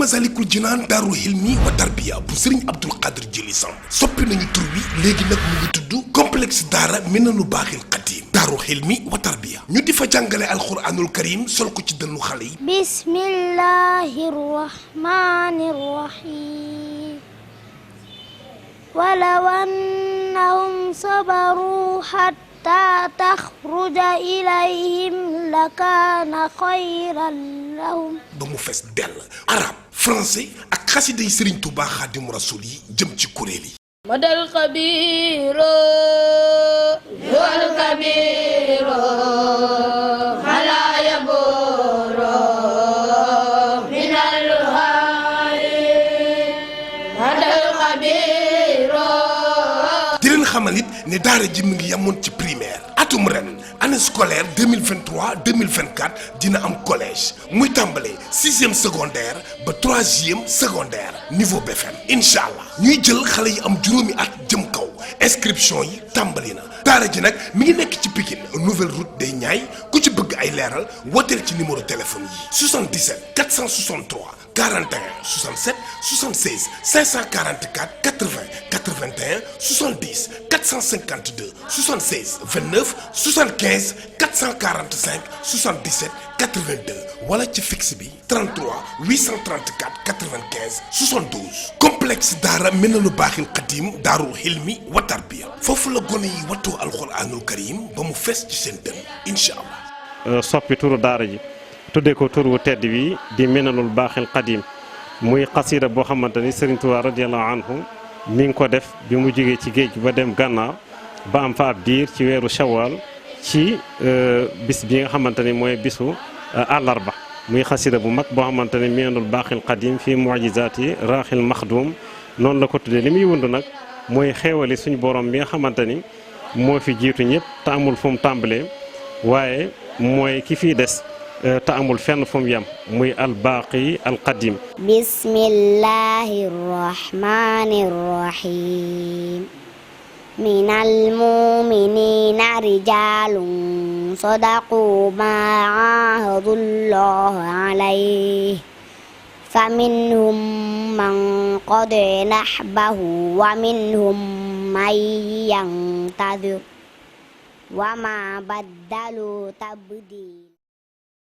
Masalikul Jinaan daaru hilmi wa tarbiya bu Serigne Abdul Qadir Jili Samb soppi nañu tur wi léegi nag mu ngi tudd complexe daara Minanu Baaxil Xadim daaru hilmi wa tarbiya ñu di fa jàngale alquranul karim sol ko ci dënnu xale yi. bismillahir rahmanir rahim walaw annahum sabaru hatta taxruja ilayhim lakaana xayran lahum. ba mu fees dell arab français ak xasida yi Serigne Touba Xaadimu Rasuul yi jëm ci kuréel yi. madal xabiiro wal kabiiro xalaa yabooro minal xaali madal xabiiro. di leen xamal it ne daara ji mu ngi yamoon ci primaire atum ren année scolaire 2023 2024 dina am collège muy tàmbale 6e secondaire ba 3e secondaire niveau BFM incha allah ñuy jël xale yi am juróomi at jëm kaw inscription yi tàmbali na. daara ji nag mi ngi nekk ci Pikine nouvelle route des Niayes ku ci bëgg ay leeral wooteel ci numéro téléphone yi 77 463 41 67 76 544 80 81 70 452 76 29 75 445 77 82 wala ci fixe bi 33 834 95 72 complexe daara Minanu Baaxil Xadim daarul hilmi wa tarbiya foofu la gone yi wattoo alxuraanul karim ba mu fees ci seen dënn incha allah. soppi turu daara ji tuddee ko turu tedd wi di Minanul Baaxil Xadim muy xasida boo xamante ni Serigne Touba radiyallahu anhu mi ngi ko def bi mu jógee ci géej ba dem gànnaar ba am fa ab diir ci weeru shawal ci bis bi nga xamante ni mooy bisu àllarba muy xasida bu mag boo xamante ni Minanul Baaxil Xadim fii mujizaati raaxil maxdum noonu la ko tuddee li muy wund nag mooy xeewali suñu borom bi nga xamante ni moo fi jiitu ñëpp te amul fu mu tàmbalee waaye mooy ki fii des te amul fenn fu mu yem muy albaaqi alqadim. bismillahir rahmanir rahim minal mu'minina rijalun sadaqu ma ahadullah alayhi faminhum man qada nahbahu wa minhum man yantadir wa ma baddalu tabdila.